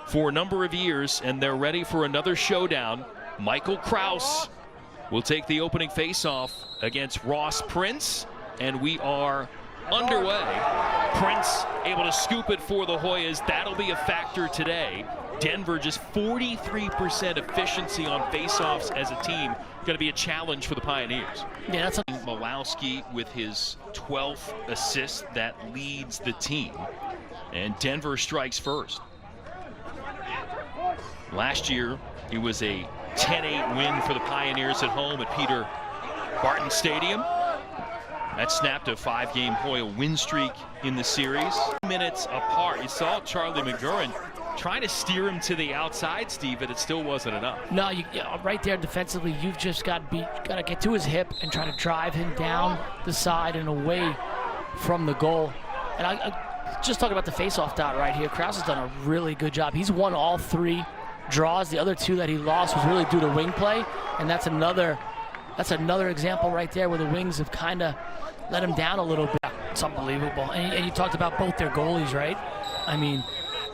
for a number of years, and they're ready for another showdown. Michael Kraus will take the opening face-off against Ross Prince, and we are underway. Prince able to scoop it for the Hoyas. That'll be a factor today. Denver just 43% efficiency on face-offs as a team. Going to be a challenge for the Pioneers. Yeah, that's Malowski with his 12th assist that leads the team, and Denver strikes first. Last year it was a 10-8 win for the Pioneers at home at Peter Barton Stadium. That snapped a 5-game Hoya win streak in the series. Minutes apart. You saw Charlie McGurran trying to steer him to the outside, Steve, but it still wasn't enough. No, right there defensively, you've just got to get to his hip and try to drive him down the side and away from the goal. And I just talking about the face-off dot right here. Kraus has done a really good job. He's won all 3 draws. The other 2 that he lost was really due to wing play, and that's another example right there where the wings have kind of let him down a little bit. It's unbelievable. And you talked about both their goalies, right? I mean,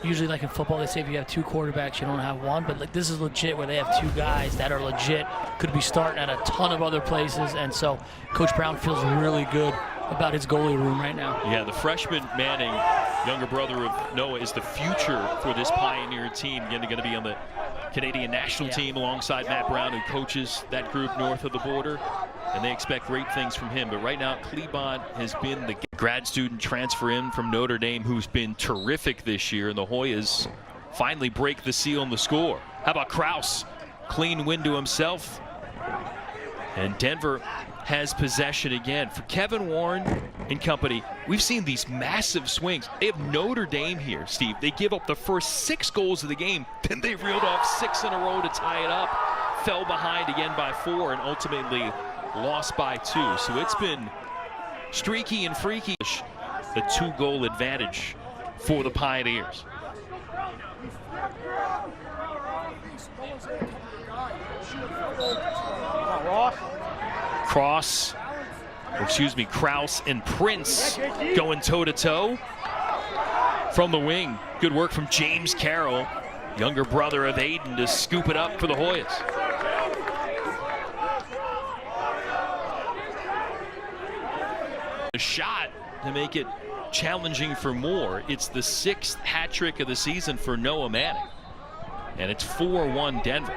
usually like in football, they say if you have 2 quarterbacks, you don't have one. But like this is legit where they have 2 guys that are legit, could be starting at a ton of other places. And so Coach Brown feels really good about his goalie room right now. Yeah, the freshman Manning, younger brother of Noah, is the future for this Pioneer team. Again, they're going to be on the Canadian national team alongside Matt Brown, who coaches that group north of the border, and they expect great things from him. But right now, Klebon has been the grad student transfer in from Notre Dame who's been terrific this year, and the Hoyas finally break the seal on the score. How about Kraus? Clean win to himself. And Denver has possession again. For Kevin Warren and company, we've seen these massive swings. They have Notre Dame here, Steve. They give up the first 6 goals of the game, then they reeled off 6 in a row to tie it up, fell behind again by 4, and ultimately lost by 2. So it's been streaky and freaky. The 2-goal advantage for the Pioneers. Kraus and Prince going toe-to-toe from the wing. Good work from James Carroll, younger brother of Aiden, to scoop it up for the Hoyas. A shot to make it challenging for more. It's the 6th hat trick of the season for Noah Manning, and it's 4-1 Denver.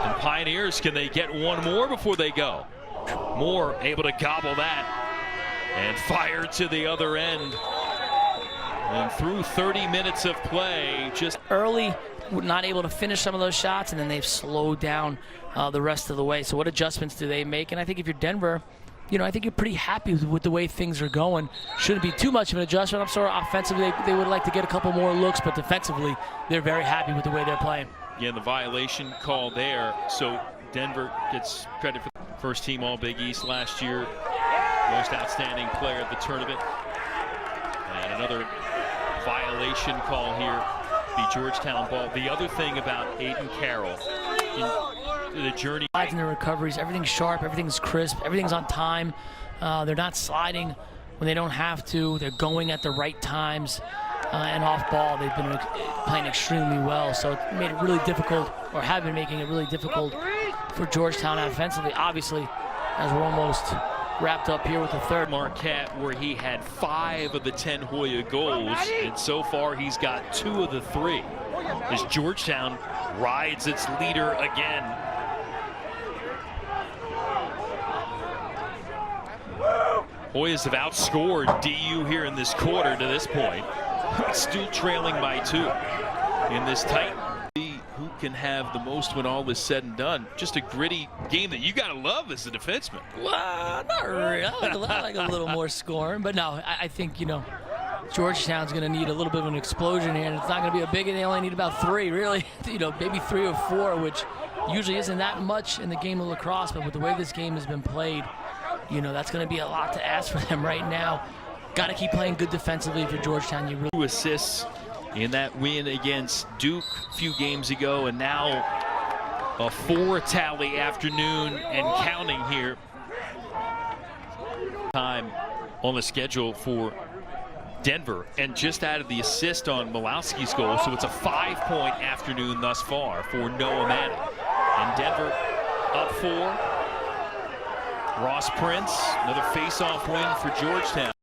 And Pioneers, can they get one more before they go? Moore able to gobble that and fire to the other end. And through 30 minutes of play, just early, not able to finish some of those shots, and then they've slowed down the rest of the way. So what adjustments do they make? And I think if you're Denver, I think you're pretty happy with the way things are going. Shouldn't be too much of an adjustment. I'm sorry, offensively, they would like to get a couple more looks, but defensively, they're very happy with the way they're playing. Again, the violation call there. So Denver gets credit for the first team All Big East last year, most outstanding player of the tournament. And another violation call here, the Georgetown ball. The other thing about Aiden Carroll, in the journey. In their recoveries, everything's sharp, everything's crisp, everything's on time. They're not sliding when they don't have to. They're going at the right times and off ball. They've been playing extremely well, so it made it really difficult, or have been making it really difficult for Georgetown offensively. Obviously, as we're almost wrapped up here with the third. Marquette, where he had 5 of the 10 Hoya goals, and so far he's got 2 of the 3. As Georgetown rides its leader again. Hoyas have outscored DU here in this quarter to this point. Still trailing by 2 in this tight. Who can have the most when all is said and done? Just a gritty game that you gotta love as a defenseman. Well, not really. I like a little more scoring, but no, I think Georgetown's going to need a little bit of an explosion here, and it's not going to be a big. They only need about 3, really. Maybe 3 or 4, which usually isn't that much in the game of lacrosse. But with the way this game has been played, that's going to be a lot to ask for them right now. Got to keep playing good defensively for Georgetown. You really 2 assists in that win against Duke a few games ago, and now a 4 tally afternoon and counting here. Time on the schedule for Denver, and just added the assist on Malowski's goal, so it's a 5-point afternoon thus far for Noah Manning. And Denver up 4. Ross Prince, another face-off win for Georgetown.